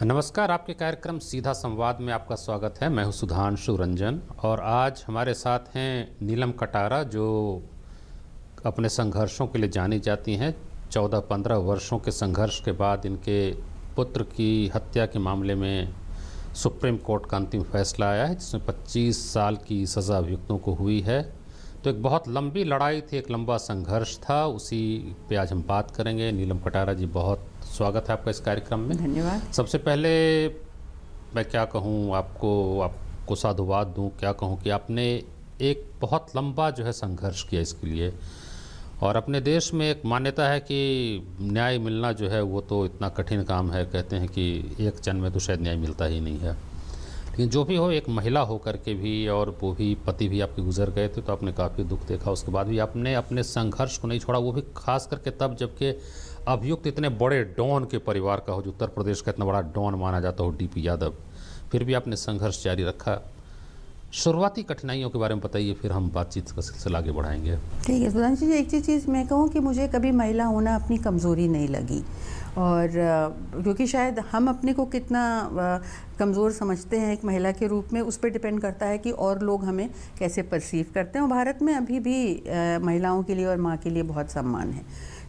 नमस्कार, आपके कार्यक्रम सीधा संवाद में आपका स्वागत है। मैं हूं सुधांशु रंजन और आज हमारे साथ हैं नीलम कटारा, जो अपने संघर्षों के लिए जानी जाती हैं। 14-15 वर्षों के संघर्ष के बाद इनके पुत्र की हत्या के मामले में सुप्रीम कोर्ट का अंतिम फैसला आया है, जिसमें 25 साल की सज़ा अभियुक्तों को हुई है। तो एक बहुत लंबी लड़ाई थी, एक लंबा संघर्ष था, उसी पे आज हम बात करेंगे। नीलम कटारा जी, बहुत स्वागत है आपका इस कार्यक्रम में। धन्यवाद। सबसे पहले मैं क्या कहूँ, आपको साधुवाद दूँ, क्या कहूँ कि आपने एक बहुत लंबा जो है संघर्ष किया इसके लिए, और अपने देश में एक मान्यता है कि न्याय मिलना जो है वो तो इतना कठिन काम है। कहते हैं कि एक जन्म में तो शायद न्याय मिलता ही नहीं है। लेकिन जो भी हो, एक महिला होकर के भी, और वो भी पति भी आपके गुजर गए थे, तो आपने काफ़ी दुख देखा। उसके बाद भी आपने अपने संघर्ष को नहीं छोड़ा, वो भी खास करके तब जबकि अभियुक्त इतने बड़े डॉन के परिवार का हो, जो उत्तर प्रदेश का इतना बड़ा डॉन माना जाता हो, डीपी यादव। फिर भी आपने संघर्ष जारी रखा। शुरुआती कठिनाइयों के बारे में बताइए, फिर हम बातचीत का सिलसिला आगे बढ़ाएंगे। ठीक है सुधांशु जी, एक चीज़ मैं कहूँ कि मुझे कभी महिला होना अपनी कमज़ोरी नहीं लगी, और क्योंकि शायद हम अपने को कितना कमज़ोर समझते हैं एक महिला के रूप में, उस पर डिपेंड करता है कि और लोग हमें कैसे परसीव करते हैं। और भारत में अभी भी महिलाओं के लिए और माँ के लिए बहुत सम्मान है,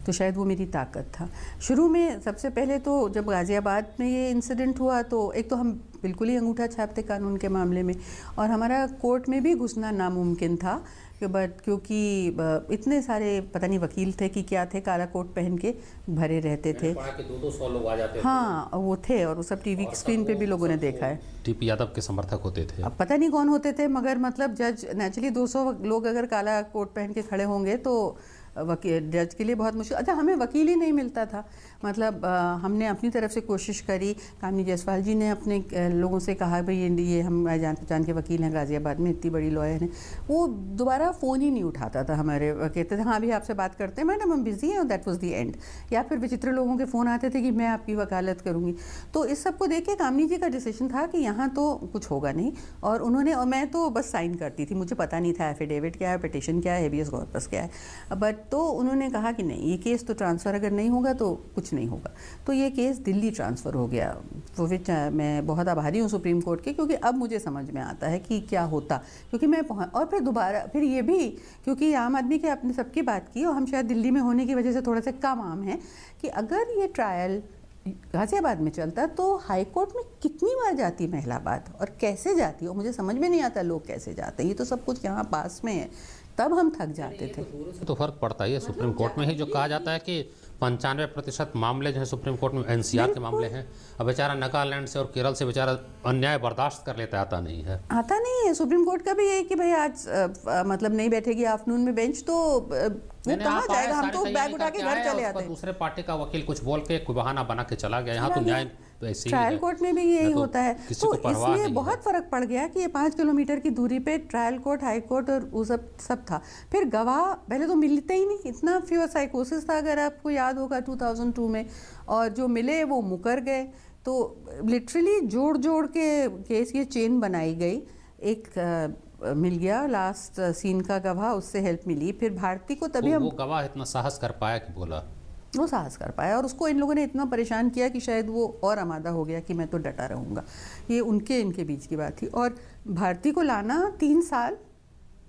तो शायद वो मेरी ताकत था। शुरू में सबसे पहले तो जब गाज़ियाबाद में ये इंसिडेंट हुआ, तो एक तो हम बिल्कुल ही अंगूठा छापते कानून के मामले में, और हमारा कोर्ट में भी घुसना नामुमकिन था। बट क्योंकि इतने सारे पता नहीं वकील थे कि क्या थे, काला कोट पहन के भरे रहते थे। 200 लोग आ जाते हाँ, वो थे, और वो सब टीवी स्क्रीन पे भी लोगों ने देखा है। डीपी यादव के समर्थक होते थे। अब पता नहीं कौन होते थे, मगर मतलब जज नेचुरली 200 लोग अगर काला कोट पहन के खड़े होंगे तो वकील जज के लिए बहुत मुश्किल। अच्छा, हमें वकील ही नहीं मिलता था। मतलब हमने अपनी तरफ से कोशिश करी। कामिनी जायसवाल जी ने अपने लोगों से कहा, भाई ये हम जान पहचान के वकील हैं गाज़ियाबाद में, इतनी बड़ी लॉयर हैं। वो दोबारा फ़ोन ही नहीं उठाता था हमारे, कहते थे हाँ अभी आपसे बात करते हैं मैडम, हम बिज़ी हैं, और दैट वाज द एंड। या फिर विचित्र लोगों के फ़ोन आते थे कि मैं आपकी वकालत करूँगी। तो इस सब को देख के कामिनी जी का डिसीजन था कि यहाँ तो कुछ होगा नहीं, और उन्होंने, और मैं तो बस साइन करती थी, मुझे पता नहीं था एफिडेविट क्या है, पिटिशन क्या है, हेबियस कॉर्पस क्या है। बट तो उन्होंने कहा कि नहीं, ये केस तो ट्रांसफ़र अगर नहीं होगा तो कुछ नहीं होगा। तो ये केस दिल्ली ट्रांसफ़र हो गया, वो विच मैं बहुत आभारी हूँ सुप्रीम कोर्ट के, क्योंकि अब मुझे समझ में आता है कि क्या होता, क्योंकि मैं और फिर दोबारा फिर ये भी, क्योंकि आम आदमी के अपने सबकी बात की, और हम शायद दिल्ली में होने की वजह से थोड़ा सा कम आम है, कि अगर ये ट्रायल गाज़ियाबाद में चलता तो हाई कोर्ट में कितनी बार जाती महिला बात, और कैसे जाती, और मुझे समझ में नहीं आता लोग कैसे जाते हैं। ये तो सब कुछ यहाँ पास में है, तब हम थक जाते थे। तो फर्क पड़ता ही है। सुप्रीम कोर्ट में ही जो कहा जाता है कि 95% मामले जो है सुप्रीम कोर्ट में एनसीआर के मामले हैं। अब बेचारा नागालैंड से और केरल से बेचारा अन्याय बर्दाश्त कर लेता है, आता नहीं है। सुप्रीम कोर्ट का भी यही कि भाई आज मतलब नहीं बैठेगी आफ्टरनून में बेंच, तो वो कहाँ जाएगा। हम तो बैग उठा के घर चले आते हैं। दूसरे पार्टी का वकील कुछ बोल के कोई बहाना बना के चला गया। यहाँ तो न्याय ट्रायल कोर्ट में भी यही होता है। तो इसलिए बहुत फर्क पड़ गया कि ये 5 किलोमीटर की दूरी पे ट्रायल कोर्ट, हाई कोर्ट और वो सब था। फिर गवाह पहले तो मिलते ही नहीं, इतना फ्यू साइकोसिस था, अगर आपको याद होगा 2002 में, और जो मिले वो मुकर गए। तो लिटरली जोड़ जोड़ के केस ये चेन बनाई गई। एक मिल गया लास्ट सीन का गवाह, उससे हेल्प मिली। फिर भारती को तभी वो गवाह इतना साहस कर पाया कि बोला, वो साहस कर पाया, और उसको इन लोगों ने इतना परेशान किया कि शायद वो और आमादा हो गया कि मैं तो डटा रहूँगा। ये इनके बीच की बात थी। और भारती को लाना 3 साल,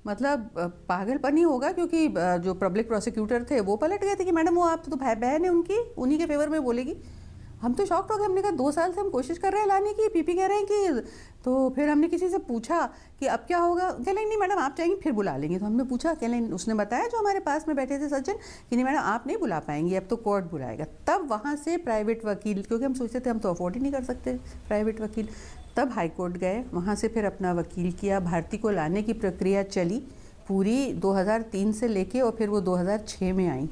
मतलब पागलपन ही होगा, क्योंकि जो पब्लिक प्रोसिक्यूटर थे वो पलट गए थे कि मैडम वो आप तो बहन है उनकी, उन्हीं के फेवर में बोलेगी। हम तो शॉक्ड हो गए। हमने कहा 2 साल से हम कोशिश कर रहे हैं लाने की, पीपी कह रहे हैं कि, तो फिर हमने किसी से पूछा कि अब क्या होगा। कह लेंगे नहीं मैडम आप चाहेंगी फिर बुला लेंगे। तो हमने पूछा, कह लेंगे, उसने बताया जो हमारे पास में बैठे थे सज्जन, कि नहीं मैडम आप नहीं बुला पाएंगी, अब तो कोर्ट बुलाएगा। तब वहाँ से प्राइवेट वकील, क्योंकि हम सोचते थे हम तो अफोर्ड ही नहीं कर सकते प्राइवेट वकील, तब हाई कोर्ट गए, वहाँ से फिर अपना वकील किया। भारती को लाने की प्रक्रिया चली पूरी 2003 से लेके, और फिर वो 2006 में आई।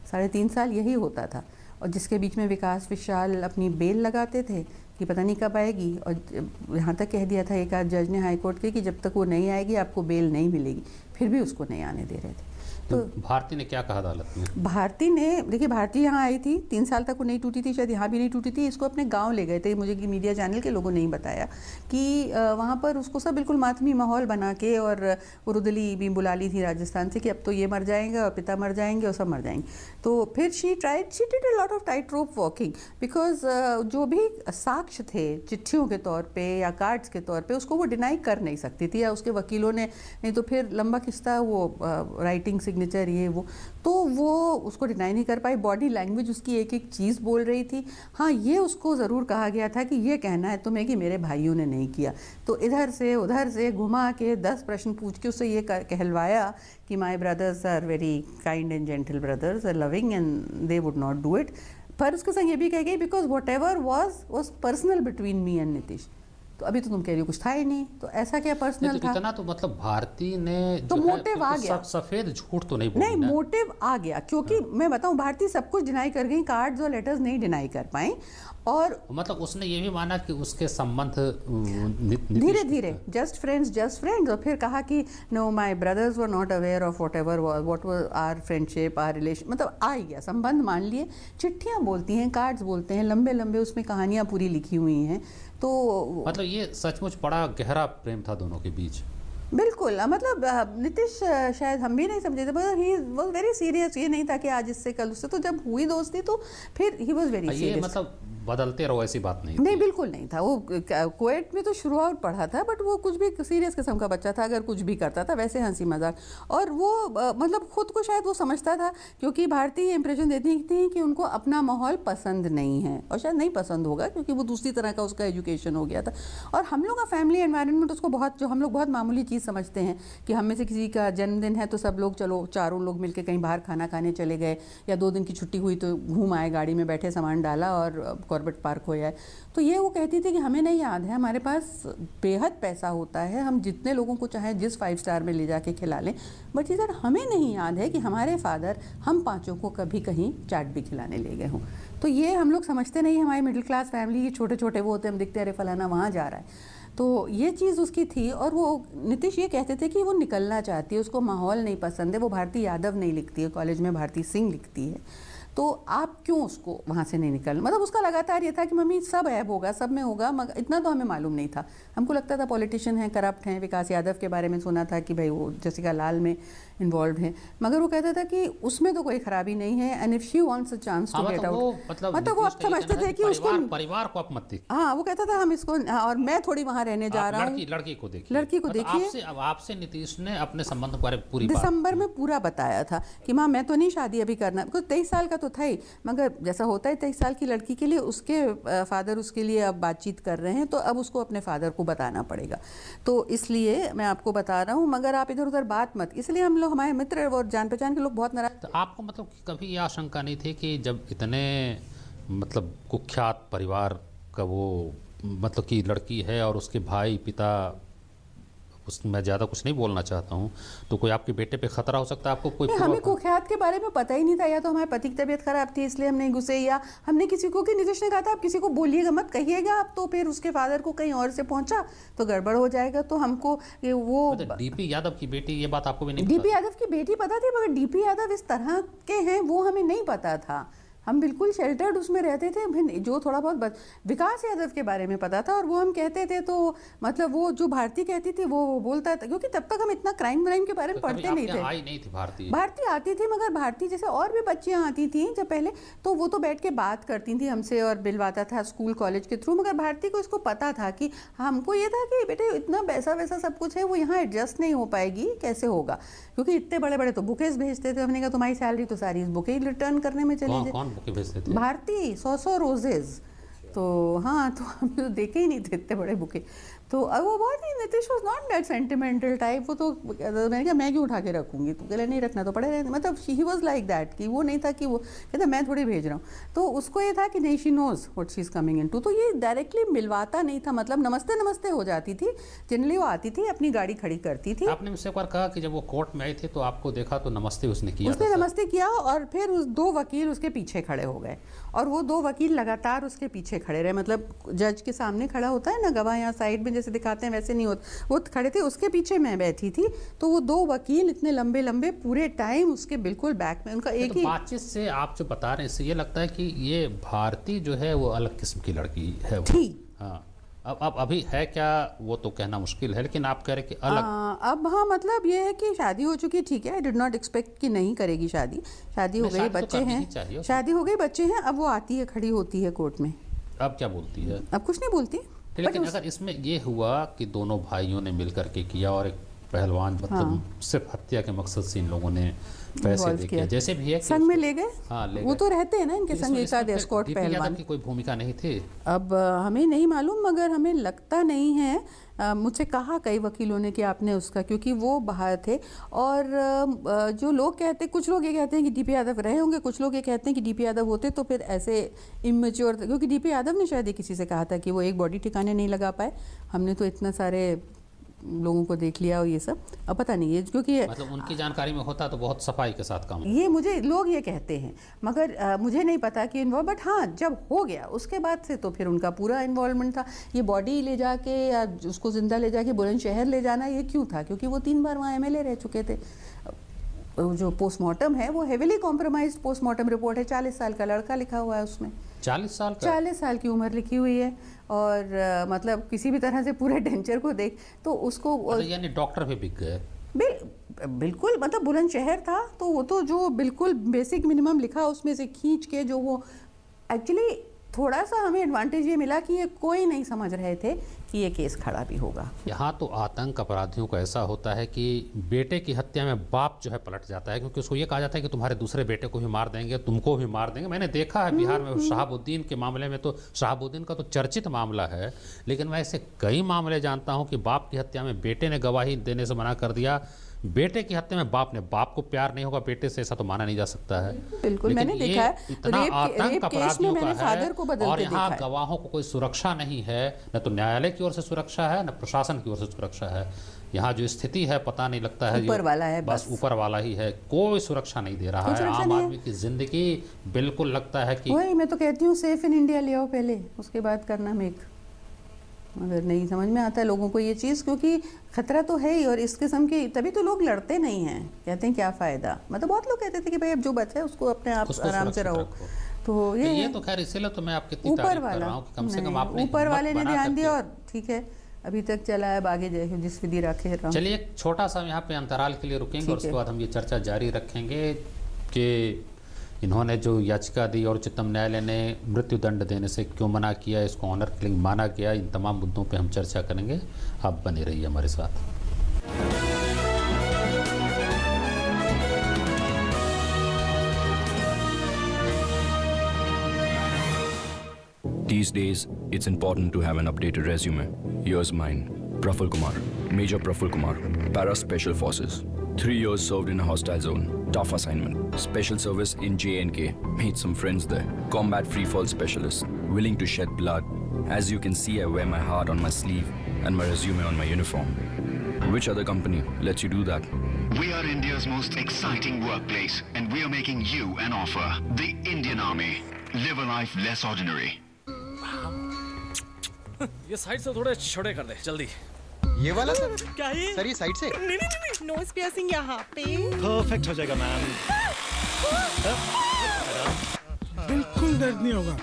3.5 साल यही होता था, और जिसके बीच में विकास विशाल अपनी बेल लगाते थे कि पता नहीं कब आएगी, और यहाँ तक कह दिया था एक आध जज ने हाई कोर्ट के कि जब तक वो नहीं आएगी आपको बेल नहीं मिलेगी, फिर भी उसको नहीं आने दे रहे थे। तो भारती ने क्या कहा अदालत में? भारती ने, देखिए भारती यहाँ आई थी 3 साल तक वो नहीं टूटी थी, शायद यहाँ भी नहीं टूटी थी। इसको अपने गांव ले गए थे, मुझे कि मीडिया चैनल के लोगों ने ही बताया कि वहाँ पर उसको सब बिल्कुल मातमी माहौल बना के, और वो रुदली भी बुला ली थी राजस्थान से कि अब तो ये मर जाएगा और पिता मर जाएंगे और सब मर जाएंगे। तो फिर she did a lot of tight rope walking, because जो भी साक्ष्य थे चिट्ठियों के तौर पे या कार्ड्स के तौर पे, उसको वो डिनाई कर नहीं सकती थी, या उसके वकीलों ने, नहीं तो फिर लंबा किस्सा वो राइटिंग सिग्नेचर ये वो, तो वो उसको डिनाई नहीं कर पाई। बॉडी लैंग्वेज उसकी एक एक चीज़ बोल रही थी। हाँ, ये उसको ज़रूर कहा गया था कि ये कहना है तुम्हें कि मेरे भाइयों ने नहीं किया। तो इधर से उधर से घुमा के 10 प्रश्न पूछ के उससे ये कहलवाया कि my brothers are very kind and gentle brothers, are loving and they would not do it. पर उसके संग ये भी कह गई because whatever was personal between me and Nitish. तो अभी तो तुम कह रही हो कुछ था ही नहीं, तो ऐसा क्या पर्सनल था? इतना तो मतलब भारती ने तो मोटिव आ गया, सफेद झूठ तो नहीं बोला, नहीं मोटिव आ गया, क्योंकि मैं बताऊं भारती सब कुछ डिनाई कर गई, कार्ड्स और लेटर्स नहीं डिनाई कर पाई। और मतलब उसने ये भी माना कि उसके संबंध धीरे धीरे जस्ट फ्रेंड्स, और फिर कहा कि no my brothers were not aware of what was our friendship, our relation, मतलब आ गया, संबंध मान लिए। चिट्ठियां बोलती हैं, कार्ड्स बोलते हैं, लंबे लंबे उसमें कहानियां पूरी लिखी हुई हैं। तो मतलब ये सचमुच बड़ा गहरा प्रेम था दोनों के बीच। बिल्कुल, मतलब नीतीश शायद हम भी नहीं समझे थे, पर ही वाज वेरी सीरियस। ये नहीं था कि आज इससे कल उससे, तो जब हुई दोस्ती तो फिर ही वाज वेरी सीरियस। मतलब बदलते रहो ऐसी बात नहीं नहीं, बिल्कुल नहीं था। वो कुवैत में तो शुरुआत पढ़ा था, बट वो कुछ भी सीरियस किस्म का बच्चा था, अगर कुछ भी करता था वैसे हंसी मजाक। और वो मतलब खुद को शायद वो समझता था, क्योंकि भारतीय इंप्रेशन देती थी कि उनको अपना माहौल पसंद नहीं है, और शायद नहीं पसंद होगा क्योंकि वो दूसरी तरह का उसका एजुकेशन हो गया था। और हम लोग का फैमिली एनवायरनमेंट उसको बहुत, जो हम लोग बहुत मामूली चीज़ समझते हैं कि हम में से किसी का जन्मदिन है तो सब लोग चलो चारों लोग मिलकर कहीं बाहर खाना खाने चले गए, या 2 दिन की छुट्टी हुई तो घूम आए, गाड़ी में बैठे सामान डाला और कॉर्बेट पार्क हो जाए। तो ये वो कहती थी कि हमें नहीं याद है, हमारे पास बेहद पैसा होता है, हम जितने लोगों को चाहे जिस 5 स्टार में ले जाके खिला लें, बट इधर हमें नहीं याद है कि हमारे फादर हम 5 को कभी कहीं चाट भी खिलाने ले गए हों। तो ये हम लोग समझते नहीं, हमारी मिडिल क्लास फैमिली के छोटे छोटे वो होते हैं, हम दिखते अरे फलाना वहाँ जा रहा है। तो ये चीज़ उसकी थी। और वो नीतीश ये कहते थे कि वो निकलना चाहती है, उसको माहौल नहीं पसंद है, वो भारती यादव नहीं लिखती है, कॉलेज में भारती सिंह लिखती है। तो आप क्यों उसको वहाँ से नहीं निकल, मतलब उसका लगातार ये था कि मम्मी सब ऐब होगा, सब में होगा, मगर इतना तो हमें मालूम नहीं था। हमको लगता था पॉलिटिशियन है, करप्ट हैं। विकास यादव के बारे में सुना था कि भाई वो जसिका लाल में इन्वॉल्व है, मगर वो कहता था कि उसमें तो कोई खराबी नहीं है, and if she wants a chance to get out, मतलब वो अब समझते थे कि उसको परिवार को आप मत देखिए। हाँ, वो कहता था हम इसको, और मैं थोड़ी वहाँ रहने जा रहा हूँ, लड़की को देखिए, लड़की को देखिए। आपसे नीतीश ने अपने संबंध के बारे में पूरी दिसंबर में पूरा बताया था कि माँ मैं तो नहीं शादी अभी करना, बिकॉज 23 साल का तो था ही, मगर जैसा होता है 23 साल की लड़की के लिए, उसके फादर उसके लिए अब बातचीत कर रहे हैं, तो अब उसको अपने फादर को बताना पड़ेगा। तो इसलिए मैं आपको बता रहा हूँ, मगर आप इधर उधर बात मत, इसलिए हम लोग, हमारे मित्र और जान पहचान के लोग बहुत नाराज। तो आपको मतलब कभी ये आशंका नहीं थी कि जब इतने मतलब कुख्यात परिवार का वो मतलब कि लड़की है और उसके भाई पिता, मैं ज़्यादा कुछ नहीं बोलना चाहता हूँ, तो कोई आपके बेटे पे खतरा हो सकता है? आपको कोई हमें कुख्यात के बारे में पता ही नहीं था, या तो हमारे पति की तबीयत खराब थी इसलिए हम नहीं घुसे, या हमने किसी को, कि नीतीश ने कहा था आप किसी को बोलिएगा मत, कहिएगा आप, तो फिर उसके फादर को कहीं और से पहुंचा तो गड़बड़ हो जाएगा। तो हमको वो डीपी यादव की बेटी, ये बात आपको भी नहीं? डीपी यादव की बेटी पता थी, मगर डीपी यादव इस तरह के हैं वो हमें नहीं पता था। हम बिल्कुल शेल्टर्ड उसमें रहते थे। जो थोड़ा बहुत विकास यादव के बारे में पता था, और वो हम कहते थे, तो मतलब वो जो भारती कहती थी वो बोलता था, क्योंकि तब तक हम इतना क्राइम के बारे में पढ़ते नहीं थे। आई नहीं थी भारती आती थी, मगर भारती जैसे और भी बच्चियां आती थी जब पहले, तो वो तो बैठ के बात करती थी हमसे और बिलवाता था स्कूल कॉलेज के थ्रू, मगर भारती को इसको पता था कि हमको ये था कि बेटे इतना पैसा वैसा सब कुछ है, वो यहाँ एडजस्ट नहीं हो पाएगी, कैसे होगा, क्योंकि इतने बड़े बड़े तो बुकेज भेजते थे। हमने कहा तुम्हारी सैलरी तो सारी इस बुके रिटर्न करने में चली जाए। भेजते थे भारती 100 रोजेज, तो हाँ, तो हम तो देखे ही नहीं थे इतने बड़े बुके। तो अब वो बहुत ही, Nitish was not that sentimental type. वो तो मैंने कहा मैं क्यों उठा के रखूंगी, तो कहले नहीं रखना तो पड़े रहने, मतलब ही वाज लाइक दैट, कि वो नहीं था कि वो कहता मैं थोड़ी भेज रहा हूँ। तो उसको ये था कि नहीं, she knows what she is coming into. तो ये डायरेक्टली मिलवाता नहीं था, मतलब नमस्ते नमस्ते हो जाती थी। जनरली वो आती थी, अपनी गाड़ी खड़ी करती थी। आपने मुझसे एक बार कहा कि जब वो कोर्ट में आए थे तो आपको देखा तो नमस्ते उसने किया, उसने नमस्ते किया, और फिर 2 वकील उसके पीछे खड़े हो गए, और वो 2 वकील लगातार उसके पीछे खड़े रहे, मतलब जज के सामने खड़ा होता है ना गवाह, यहाँ साइड में जैसे दिखाते हैं वैसे नहीं होता, वो खड़े थे, उसके पीछे मैं बैठी थी, तो वो 2 वकील इतने लंबे लंबे पूरे टाइम उसके बिल्कुल बैक में, उनका एक तो ही बातचीत से आप जो बता रहे हैं इससे ये लगता है कि ये भारती जो है वो अलग किस्म की लड़की है वो। थी। हाँ, अब अभी है क्या वो तो कहना मुश्किल है, लेकिन आप कह रहे कि अलग। अब हाँ, मतलब ये है कि शादी हो चुकी, ठीक है, आई डिड नॉट एक्सपेक्ट कि नहीं करेगी शादी, शादी हो नहीं, गई, शादी तो बच्चे करनी ही हैं, चाहिए। शादी हो गई, बच्चे हैं, अब वो आती है, खड़ी होती है कोर्ट में, अब क्या बोलती है? अब कुछ नहीं बोलती। लेकिन अगर इसमें ये हुआ कि दोनों भाइयों ने मिल करके किया और एक पहलवान मतलब सिर्फ हत्या के मकसद से इन लोगों ने पैसे Involve दे किया। किया, जैसे भी है कि संग में ले गए, हाँ, ले वो गए। तो रहते हैं ना इनके संग, एक आध एस्कॉर्ट डीपी यादव पहलवान। की कोई भूमिका नहीं थी। अब हमें नहीं मालूम, मगर हमें लगता नहीं है, मुझसे कहा कई वकीलों ने कि आपने उसका, क्योंकि वो बाहर थे, और जो लोग कहते, कुछ लोग ये कहते हैं कि डीपी यादव रहे होंगे, कुछ लोग ये कहते हैं कि डीपी यादव होते तो फिर ऐसे इमेच्योर, क्योंकि डीपी यादव ने शायद किसी से कहा था कि वो एक बॉडी ठिकाने नहीं लगा पाए, हमने तो इतना सारे लोगों को देख लिया और ये सब, अब पता नहीं है, क्योंकि मतलब उनकी जानकारी में होता तो बहुत सफाई के साथ काम। ये मुझे लोग ये कहते हैं, मगर मुझे नहीं पता कि इन्वॉल्व, बट हाँ, जब हो गया उसके बाद से तो फिर उनका पूरा इन्वॉल्वमेंट था। ये बॉडी ले जाके या उसको जिंदा ले जाके बुलंदशहर ले जाना ये क्यों था, क्योंकि वो 3 बार वहाँ एमएलए रह चुके थे। जो पोस्टमार्टम है वो हेविली कॉम्प्रोमाइज्ड पोस्टमार्टम रिपोर्ट है, 40 साल का लड़का लिखा हुआ है उसमें, 40 साल का? 40 साल की उम्र लिखी हुई है, और मतलब किसी भी तरह से पूरे डेंचर को देख तो उसको यानी डॉक्टर भी बिक गए। बिल्कुल, मतलब बुलंदशहर था तो वो तो जो बिल्कुल बेसिक मिनिमम लिखा उसमें से खींच के, जो वो एक्चुअली थोड़ा सा हमें एडवांटेज ये मिला कि ये कोई नहीं समझ रहे थे कि ये केस खड़ा भी होगा। यहाँ तो आतंक अपराधियों का ऐसा होता है कि बेटे की हत्या में बाप जो है पलट जाता है, क्योंकि उसको ये कहा जाता है कि तुम्हारे दूसरे बेटे को भी मार देंगे, तुमको भी मार देंगे। मैंने देखा है बिहार में शहाबुद्दीन के मामले में, तो शहाबुद्दीन का तो चर्चित मामला है, लेकिन मैं ऐसे कई मामले जानता हूँ कि बाप की हत्या में बेटे ने गवाही देने से मना कर दिया, बेटे की हत्या में बाप को प्यार नहीं होगा बेटे से, ऐसा तो माना नहीं जा सकता है। बिल्कुल, मैंने देखा है, इतना आतंक अपराधियों का है, और यहाँ गवाहों को कोई सुरक्षा नहीं है, न तो न्यायालय की ओर से सुरक्षा है, न प्रशासन की ओर से सुरक्षा है। यहाँ जो स्थिति है पता नहीं लगता है, ऊपर वाला है, बस ऊपर वाला ही है, कोई सुरक्षा नहीं दे रहा है। आम आदमी की जिंदगी बिल्कुल लगता है कि वही मैं तो कहती हूँ, सेफ इन इंडिया ले आओ पहले, उसके बाद करना मेक। मगर नहीं समझ में आता है लोगों को ये चीज़, क्योंकि खतरा तो है ही, और इस किस्म के तभी तो लोग लड़ते नहीं हैं, कहते हैं क्या फ़ायदा। मतलब बहुत लोग कहते थे कि भाई अब जो बचा है उसको अपने आप आराम से रहो, तो ये तो खैर इसीलिए तो मैं आपके ऊपर वाला, कम से कम आपने ऊपर वाले ने ध्यान दिया, और ठीक है अभी तक चला है, आगे जिस विधि रखे रहा। चलिए एक छोटा सा यहाँ पे अंतराल के लिए रुकेंगे, और उसके बाद हम ये चर्चा जारी रखेंगे कि इन्होंने जो याचिका दी और उच्चतम न्यायालय ने मृत्युदंड देने से क्यों मना किया, इसको ऑनर किलिंग माना गया, इन तमाम मुद्दों पे हम चर्चा करेंगे। आप बने रहिए हमारे साथ। These days, it's important to have an updated resume. Here's mine. Praful Kumar, Major Praful Kumar, Para Special Forces. 3 years served in a hostile zone. Tough assignment. Special service in J&K. Made some friends there. Combat free fall specialist. Willing to shed blood. As you can see, I wear my heart on my sleeve and my resume on my uniform. Which other company lets you do that? We are India's most exciting workplace, and we are making you an offer. The Indian Army. Live a life less ordinary. ये side से थोड़े छोटे कर दे जल्दी। ये वाला sir? क्या है? सर ये साइड से? नहीं नोज पियर्सिंग यहाँ पे परफेक्ट हो जाएगा मैम। बिल्कुल दर्द नहीं होगा,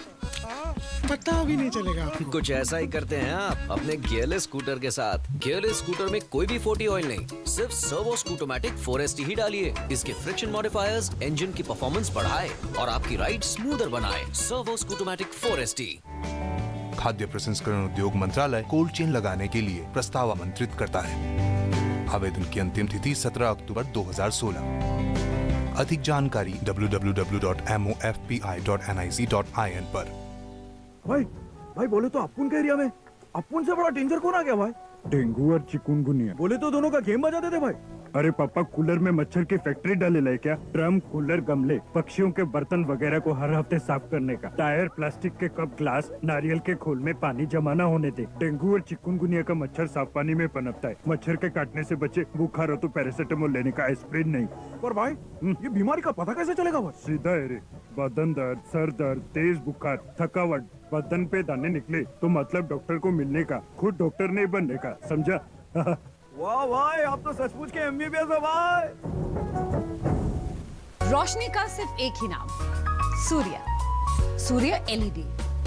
पता भी नहीं चलेगा आपको। कुछ ऐसा ही करते हैं आप अपने गियरलेस स्कूटर के साथ। गियरलेस स्कूटर में कोई भी 40 ऑयल नहीं, सिर्फ सर्वो स्कूटोमैटिक 4ST ही डालिए। इसके फ्रिक्शन मॉडिफायर्स इंजन की परफॉर्मेंस बढ़ाए और आपकी राइड स्मूदर बनाए। Servo scootomatic 4ST। खाद्य प्रसंस्करण उद्योग मंत्रालय कोल्ड चेन लगाने के लिए प्रस्ताव आमंत्रित करता है। आवेदन की अंतिम तिथि 17 अक्टूबर 2016। अधिक जानकारी www.mofpi.nic.in पर। भाई बोले तो अपुन के एरिया में अपुन से बड़ा डेंजर कौन आ गया भाई? डेंगू और चिकुनगुनिया बोले तो दोनों का गेम बजा देते भाई। अरे पापा, कूलर में मच्छर की फैक्ट्री डाले लाए क्या? ड्रम, कूलर, गमले, पक्षियों के बर्तन वगैरह को हर हफ्ते साफ करने का। टायर, प्लास्टिक के कप, ग्लास, नारियल के खोल में पानी जमा न होने दे। डेंगू और चिकनगुनिया का मच्छर साफ पानी में पनपता है। मच्छर के काटने से बचे। बुखार हो तो पैरासीटामोल लेने का, एस्प्रिन नहीं। पर भाई ये बीमारी का पता कैसे चलेगा बस? सीधा है रे। बदन दर्द, सर दर्द, तेज बुखार, थकावट, बदन पे दाने निकले तो मतलब डॉक्टर को मिलने का, खुद डॉक्टर नहीं बनने का, समझा? वाह भाई, आप तो सचमुच के एमबीबीएस हो भाई। रोशनी का सिर्फ एक ही नाम, सूर्य। सूर्य एलईडी,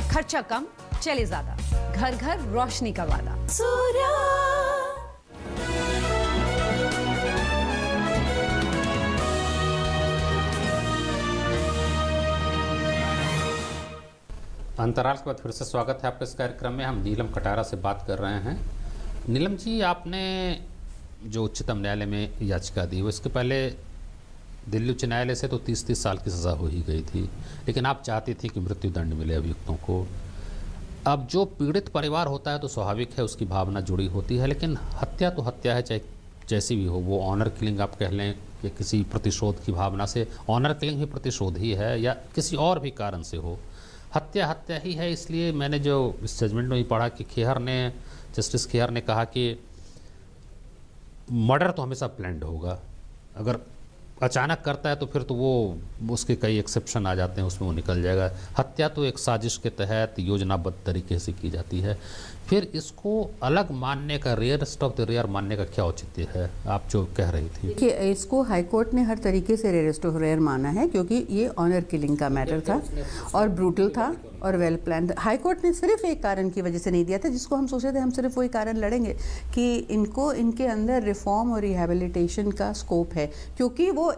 खर्चा कम, चले ज्यादा, घर घर रोशनी का वादा। सूर्य। अंतराल के बाद फिर से स्वागत है आपके इस कार्यक्रम में। हम नीलम कटारा से बात कर रहे हैं। नीलम जी, आपने जो उच्चतम न्यायालय में याचिका दी, वो इसके पहले दिल्ली उच्च न्यायालय से तो 30-30 साल की सज़ा हो ही गई थी, लेकिन आप चाहती थी कि मृत्युदंड मिले अभियुक्तों को। अब जो पीड़ित परिवार होता है तो स्वाभाविक है उसकी भावना जुड़ी होती है, लेकिन हत्या तो हत्या है, चाहे जैसी भी हो। वो ऑनर किलिंग आप कह लें कि किसी प्रतिशोध की भावना से, ऑनर किलिंग भी प्रतिशोध ही है, या किसी और भी कारण से हो, हत्या हत्या ही है। इसलिए मैंने जो इस जजमेंट में भी पढ़ा कि जस्टिस खेहर ने कहा कि मर्डर तो हमेशा प्लान्ड होगा, अगर अचानक करता है तो फिर तो वो उसके कई एक्सेप्शन आ जाते हैं, उसमें वो निकल जाएगा। हत्या तो एक साजिश के तहत योजनाबद्ध तरीके से की जाती है। फिर इसको अलग मानने का, रेयरेस्ट ऑफ द रेयर मानने का क्या औचित्य है, आप जो कह रही थी? कि इसको हाईकोर्ट ने हर तरीके से रेयरेस्ट ऑफ रेयर माना है, क्योंकि ये ऑनर किलिंग का मैटर था और ब्रूटल था और वेल प्लान। हाईकोर्ट ने सिर्फ एक कारण की वजह से नहीं दिया था, जिसको हम सोचे थे हम सिर्फ वही कारण लड़ेंगे कि इनको इनके अंदर रिफॉर्म और रिहेबिलिटेशन का स्कोप है, क्योंकि वो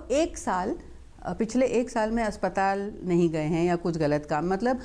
पिछले 1 साल में अस्पताल नहीं गए हैं या कुछ गलत काम, मतलब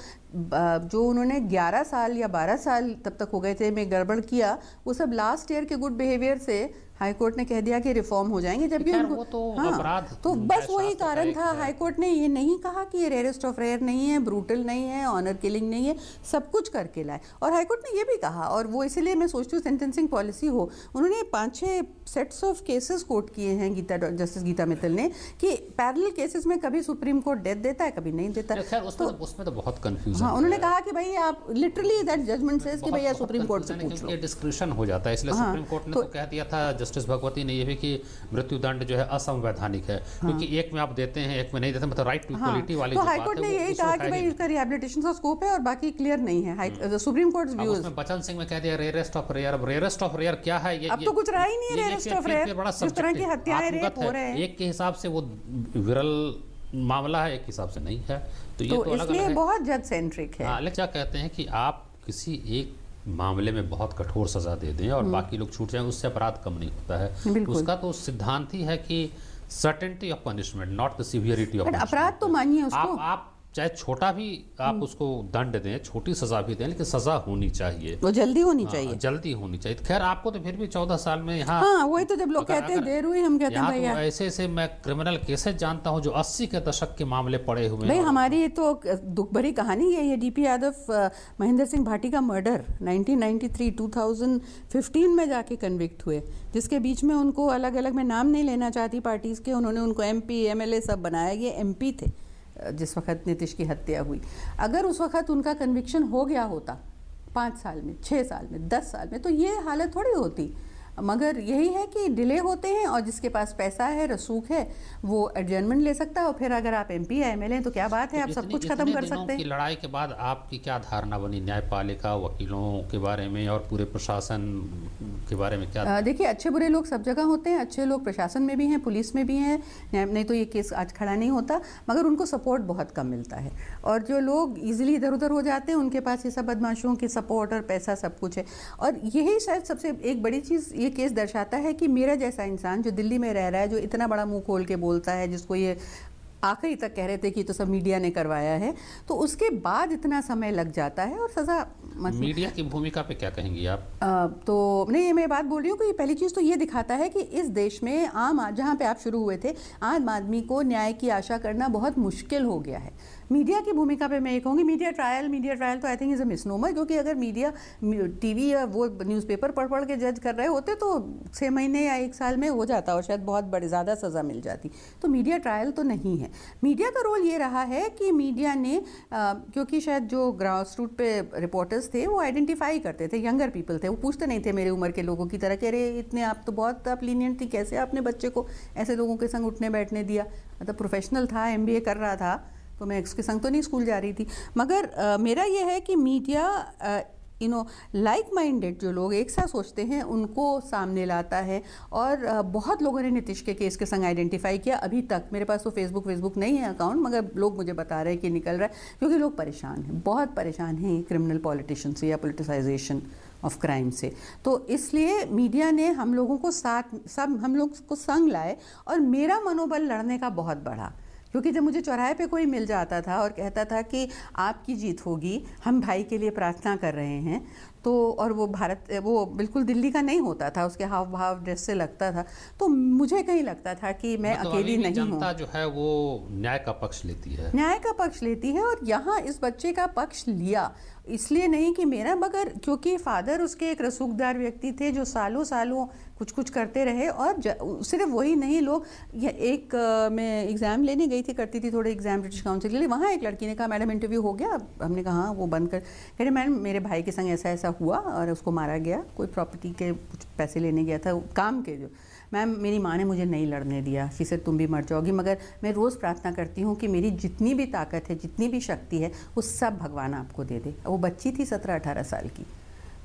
जो उन्होंने 11 साल या 12 साल तब तक हो गए थे में गड़बड़ किया, वो सब लास्ट ईयर के गुड बिहेवियर से हाईकोर्ट ने कह दिया कि रिफॉर्म हो जाएंगे, जबकि उनको वो तो अपराध, तो बस वही कारण था। हाईकोर्ट ने ये नहीं कहा कि ये रेयरेस्ट ऑफ रेयर नहीं है, ब्रूटल नहीं है, ऑनर किलिंग नहीं है, सब कुछ करके लाए। और हाईकोर्ट ने ये भी कहा, और वो इसलिए मैं सोचती हूँ सेंटेंसिंग पॉलिसी हो, उन्होंने 5-6 सेट्स ऑफ केसेस कोट किए हैं जस्टिस गीता मित्तल ने, कि पैरेलल केसेस में कभी सुप्रीम कोर्ट डेथ देता है, कभी नहीं देता। उसमें तो बहुत कंफ्यूजन। हाँ, उन्होंने कहा कि भाई आप लिटरली दैट जजमेंट सेज कि भैया सुप्रीम कोर्ट से पूछ लो, ये डिस्क्रिशन हो जाता है। इसलिए सुप्रीम कोर्ट ने तो कह दिया था, जस्टिस भगवती ने ये भी कि मृत्युदंड जो है असंवैधानिक है, क्योंकि एक में आप देते हैं, एक में नहीं देते, मतलब राइट टू इक्वलिटी वाली तो जो बात है, हाईकोर्ट ने यही कहा कि भाई इसका रिहेबिलिटेशन का स्कोप है और बाकी क्लियर नहीं है। सुप्रीम कोर्ट व्यूज उसमें बचन सिंह में कह दिया रेयरेस्ट ऑफ रेयर। अब रेयरेस्ट ऑफ रेयर क्या है? ये अब तो कुछ रहा ही नहीं है रेयरेस्ट ऑफ रेयर। बड़ा इस तरह की हत्याएं रेप हो रहे हैं, एक के हिसाब से वो विरल मामला है, एक हिसाब से नहीं है, तो ये तो अलग इसलिए है। बहुत जज सेंट्रिक है। लेकिन क्या कहते हैं कि आप किसी एक मामले में बहुत कठोर सजा दे दें और बाकी लोग छूट जाएं, उससे अपराध कम नहीं होता है। उसका तो सिद्धांत ही है कि certainty of punishment, not the severity of punishment. अपराध तो मानिए उसको, आप चाहे छोटा भी आप उसको दंड दें, छोटी सजा भी दें, लेकिन सजा होनी चाहिए, वो जल्दी होनी चाहिए, जल्दी होनी चाहिए। खैर आपको तो फिर भी 14 साल में यहाँ, हाँ वही तो जब लोग कहते हैं देर हुई, हम कहते हैं भैया तो ऐसे मैं क्रिमिनल केसेस जानता हूँ जो 80 के दशक के मामले पड़े हुए हैं। हमारी तो दुख भरी कहानी ये डीपी यादव महेंद्र सिंह भाटी का मर्डर 2015 में जाके कन्विक्ट हुए, जिसके बीच में उनको अलग अलग, मैं नाम नहीं लेना चाहती पार्टीज के, उन्होंने उनको MP MLA सब बनाया। ये MP थे जिस वक्त नीतीश की हत्या हुई। अगर उस वक्त उनका कन्विक्शन हो गया होता 5 साल में, 6 साल में, 10 साल में, तो ये हालत थोड़ी होती। मगर यही है कि डिले होते हैं, और जिसके पास पैसा है, रसूख है, वो एडजर्नमेंट ले सकता है। और फिर अगर आप MP या MLA तो क्या बात है, आप सब कुछ खत्म कर सकते हैं। की लड़ाई के बाद आपकी क्या धारणा बनी न्यायपालिका, वकीलों के बारे में और पूरे प्रशासन के बारे में? क्या देखिए, अच्छे बुरे लोग सब जगह होते हैं, अच्छे लोग प्रशासन में भी हैं, पुलिस में भी हैं, नहीं तो ये केस आज खड़ा नहीं होता, मगर उनको सपोर्ट बहुत कम मिलता है। और जो लोग इजीली इधर उधर हो जाते हैं, उनके पास ये सब बदमाशों की सपोर्ट और पैसा सब कुछ है। और यही शायद सबसे एक बड़ी चीज़ ये केस दर्शाता है कि मेरा जैसा इंसान जो दिल्ली में रह रहा है, जो इतना बड़ा मुंह खोल के बोलता है, जिसको ये आखिरी तक कह रहे थे कि तो सब मीडिया ने करवाया है, तो उसके बाद इतना समय लग जाता है और सज़ा मतलब मीडिया की भूमिका पे क्या कहेंगी आप? तो नहीं, मैं बात बोल रही हूँ कि पहली चीज़ तो ये दिखाता है कि इस देश में जहाँ पे आप शुरू हुए थे, आम आदमी को न्याय की आशा करना बहुत मुश्किल हो गया है। मीडिया की भूमिका पे मैं ये कहूँगी, मीडिया ट्रायल तो I think is a misnomer, क्योंकि अगर मीडिया टीवी या वो न्यूज़पेपर पढ़ के जज कर रहे होते तो 6 महीने या 1 साल में हो जाता और शायद बहुत बड़ी ज़्यादा सज़ा मिल जाती। तो मीडिया ट्रायल तो नहीं है। मीडिया का रोल ये रहा है कि मीडिया ने क्योंकि शायद जो ग्रास रूट पे रिपोर्टर्स थे वो आइडेंटिफाई करते थे, यंगर पीपल थे, वो पूछते नहीं थे मेरे उम्र के लोगों की तरह, कह रहे इतने आप तो बहुत आप लीनियंट थी, कैसे आपने बच्चे को ऐसे लोगों के संग उठने बैठने दिया। मतलब प्रोफेशनल था, MBA कर रहा था, तो मैं उसके संग तो नहीं स्कूल जा रही थी। मगर मेरा ये है कि मीडिया लाइक माइंडेड जो लोग एक साथ सोचते हैं उनको सामने लाता है, और बहुत लोगों ने नीतीश के केस के संग आइडेंटिफाई किया। अभी तक मेरे पास तो फेसबुक नहीं है अकाउंट, मगर लोग मुझे बता रहे हैं कि निकल रहा है, क्योंकि लोग परेशान हैं, बहुत परेशान हैं क्रिमिनल पॉलिटिशियन से या पोलिटिसाइजेशन ऑफ क्राइम से। तो इसलिए मीडिया ने हम लोगों को हम लोग को संग लाए, और मेरा मनोबल लड़ने का बहुत बढ़ा, क्योंकि जब मुझे चौराहे पे कोई मिल जाता था और कहता था कि आपकी जीत होगी, हम भाई के लिए प्रार्थना कर रहे हैं, तो और वो बिल्कुल दिल्ली का नहीं होता था, उसके हाव भाव ड्रेस से लगता था, तो मुझे कहीं लगता था कि मैं अकेली नहीं हूँ। जनता जो है वो न्याय का पक्ष लेती है, और यहाँ इस बच्चे का पक्ष लिया, इसलिए नहीं कि मेरा, मगर क्योंकि फादर उसके एक रसूखदार व्यक्ति थे जो सालों कुछ करते रहे, और सिर्फ वही नहीं, लोग मैं एग्ज़ाम लेने गई करती थी थोड़े एग्ज़ाम ब्रिटिश काउंसिल के लिए, वहाँ एक लड़की ने कहा मैडम इंटरव्यू हो गया? हमने कहा हाँ, वो बंद कर, कह रहे मैडम मेरे भाई के संग ऐसा हुआ और उसको मारा गया, कोई प्रॉपर्टी के कुछ पैसे लेने गया था काम के, जो मैम मेरी माँ ने मुझे नहीं लड़ने दिया, शी सेड तुम भी मर जाओगी, मगर मैं रोज़ प्रार्थना करती हूँ कि मेरी जितनी भी ताकत है, जितनी भी शक्ति है, वो सब भगवान आपको दे दे। वो बच्ची थी 17-18 साल की।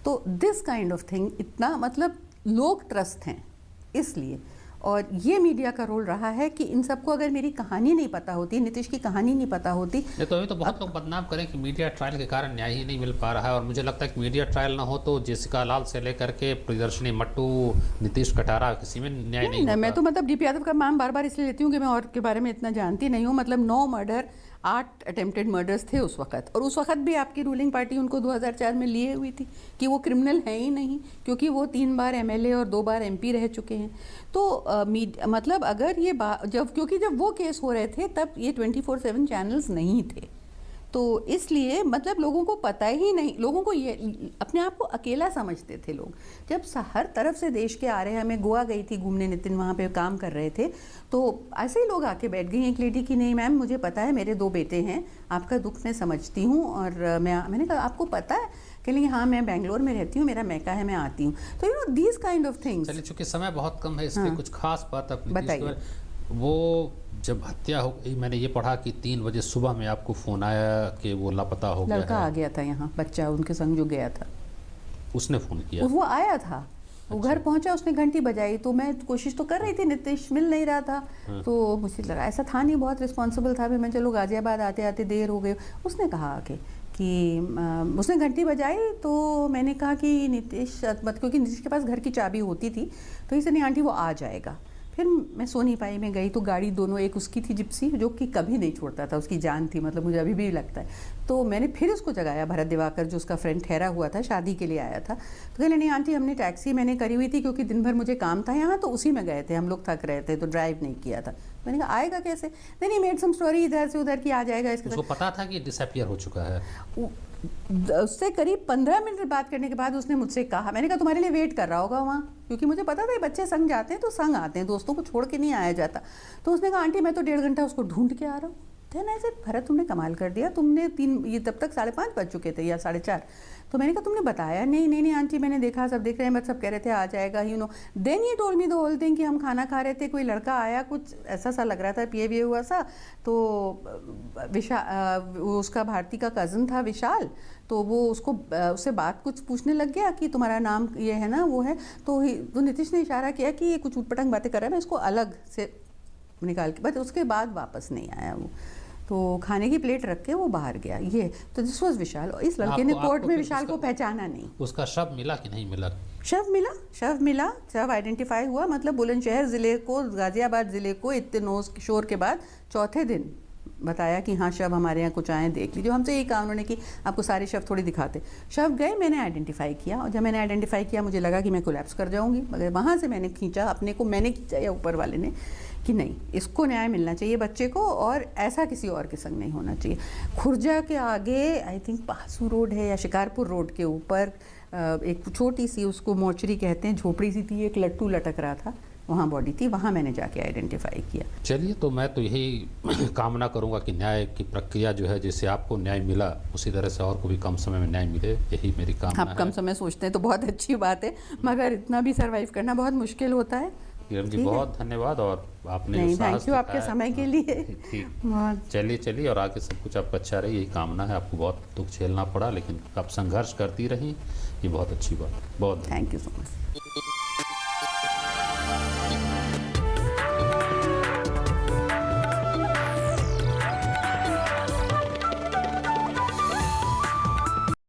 तो दिस काइंड ऑफ थिंग, इतना मतलब लोग ट्रस्ट हैं इसलिए, और ये मीडिया का रोल रहा है कि इन सबको अगर मेरी कहानी नहीं पता होती, नीतीश की कहानी नहीं पता होती, तो अभी तो बहुत लोग बदनाम करें कि मीडिया ट्रायल के कारण न्याय ही नहीं मिल पा रहा है, और मुझे लगता है कि मीडिया ट्रायल ना हो तो जेसिका लाल से लेकर के प्रियदर्शनी मट्टू, नीतीश कटारा, किसी में न्याय नहीं होता। मैं तो मतलब DP यादव का नाम बार इसलिए लेती हूँ कि मैं और के बारे में इतना जानती नहीं हूँ। मतलब 9 मर्डर, 8 अटेम्प्टेड मर्डर्स थे उस वक्त, और उस वक्त भी आपकी रूलिंग पार्टी उनको 2004 में लिए हुई थी कि वो क्रिमिनल है ही नहीं, क्योंकि वो 3 बार MLA और 2 बार MP रह चुके हैं। तो मतलब अगर ये क्योंकि जब वो केस हो रहे थे तब ये 24/7 चैनल्स नहीं थे, तो इसलिए मतलब लोगों को पता ही नहीं, लोगों को ये अपने आप को अकेला समझते थे लोग। जब हर तरफ से देश के आ रहे हैं, मैं गोवा गई थी घूमने, नितिन वहाँ पे काम कर रहे थे, तो ऐसे ही लोग आके बैठ गई। एक लेडी की, नहीं मैम मुझे पता है, मेरे 2 बेटे हैं, आपका दुख मैं समझती हूँ, और मैंने कहा आपको पता है? कह लेंगे हाँ मैं बेंगलोर में रहती हूँ, मेरा मैका है, मैं आती हूँ। तो दीज काइंड ऑफ थिंग्स। चलिए, चूँकि समय बहुत कम है, इस पर कुछ खास बात अपनी बताइए। वो जब हत्या हो गई, मैंने ये पढ़ा कि 3 बजे सुबह में आपको फ़ोन आया कि वो लापता हो गया है। लड़का आ गया था यहाँ, बच्चा उनके संग जो गया था, उसने फ़ोन किया? वो आया था, वो घर पहुंचा, उसने घंटी बजाई, तो मैं कोशिश तो कर रही थी, नीतीश मिल नहीं रहा था, तो मुझे लगा ऐसा था नहीं, बहुत रिस्पॉन्सिबल था, मैं चलो गाजियाबाद आते आते देर हो गई। उसने कहा आके कि उसने घंटी बजाई, तो मैंने कहा कि नीतीश, क्योंकि नीतीश के पास घर की चाबी होती थी, तो इसे नहीं आंटी वो आ जाएगा। फिर मैं सो नहीं पाई, मैं गई तो गाड़ी दोनों, एक उसकी थी जिप्सी जो कि कभी नहीं छोड़ता था, उसकी जान थी, मतलब मुझे अभी भी लगता है। तो मैंने फिर उसको जगाया, भरत दिवाकर जो उसका फ्रेंड ठहरा हुआ था, शादी के लिए आया था, तो कहने नहीं आंटी हमने टैक्सी मैंने करी हुई थी, क्योंकि दिन भर मुझे काम था यहाँ, तो उसी में गए थे, हम लोग थक रहे थे तो ड्राइव नहीं किया था। मैंने कहा आएगा कैसे? नहीं मेड सम स्टोरी इधर से उधर की, आ जाएगा। इसके पता था कि डिसअपियर हो चुका है। उससे करीब 15 मिनट बात करने के बाद उसने मुझसे कहा, मैंने कहा तुम्हारे लिए वेट कर रहा होगा वहाँ, क्योंकि मुझे पता था ये बच्चे संग जाते हैं तो संग आते हैं, दोस्तों को छोड़ के नहीं आया जाता। तो उसने कहा आंटी मैं तो 1.5 घंटा उसको ढूंढ के आ रहा हूँ। देन आई सेड भरत तुमने कमाल कर दिया, तुमने 3, ये तब तक 5:30 बज चुके थे या 4:30, तो मैंने कहा तुमने बताया नहीं आंटी मैंने देखा, सब देख रहे हैं, बस सब कह रहे थे आ जाएगा, यू नो। देन ये told me the whole thing कि हम खाना खा रहे थे, कोई लड़का आया, कुछ ऐसा सा लग रहा था, पिए हुआ सा, तो उसका भारती का कज़न था विशाल, तो वो उससे बात कुछ पूछने लग गया कि तुम्हारा नाम ये है ना, वो है, तो नीतीश ने इशारा किया कि ये कुछ उटपटांग बातें कर रहा है, मैं इसको अलग से निकाल के, बट उसके बाद वापस नहीं आया वो, तो खाने की प्लेट रख के वो बाहर गया। ये तो दिस वाज विशाल। इस लड़के ने कोर्ट में विशाल को पहचाना नहीं। उसका शव मिला कि नहीं मिला? शव मिला, शव आइडेंटिफाई हुआ, मतलब बुलंदशहर ज़िले को, गाज़ियाबाद ज़िले को इतने नोज शोर के बाद चौथे दिन बताया कि हाँ शव हमारे यहाँ कुछ आए, देख लीजिए। हमसे यही कहा उन्होंने कि आपको सारे शव थोड़ी दिखाते। शव गए, मैंने आइडेंटिफाई किया, और जब मैंने आइडेंटिफाई किया मुझे लगा कि मैं कोलैप्स कर जाऊंगी, मगर वहाँ से मैंने खींचा अपने को, मैंने खींचा या ऊपर वाले ने, कि नहीं, इसको न्याय मिलना चाहिए बच्चे को, और ऐसा किसी और के संग नहीं होना चाहिए। खुर्जा के आगे आई थिंक पासू रोड है या शिकारपुर रोड के ऊपर एक छोटी सी, उसको मोर्चरी कहते हैं, झोपड़ी सी थी, एक लट्टू लटक रहा था, वहाँ बॉडी थी, वहाँ मैंने जाके आइडेंटिफाई किया। चलिए, तो मैं तो यही कामना करूंगा कि न्याय की प्रक्रिया जो है, जिससे आपको न्याय मिला उसी तरह से और को भी कम समय में न्याय मिले, यही मेरी कामना है। आप कम समय सोचते हैं तो बहुत अच्छी बात है, मगर इतना भी सरवाइव करना बहुत मुश्किल होता है। किरण जी बहुत धन्यवाद, और आपने नहीं, जो साहस थैंक यू आपके दिखाया, समय के लिए। ठीक, चलिए, और आगे सब कुछ आपका अच्छा रही, यही कामना है। आपको बहुत दुख झेलना पड़ा, लेकिन आप संघर्ष करती रही, ये बहुत अच्छी बात। बहुत थैंक यू सो मच।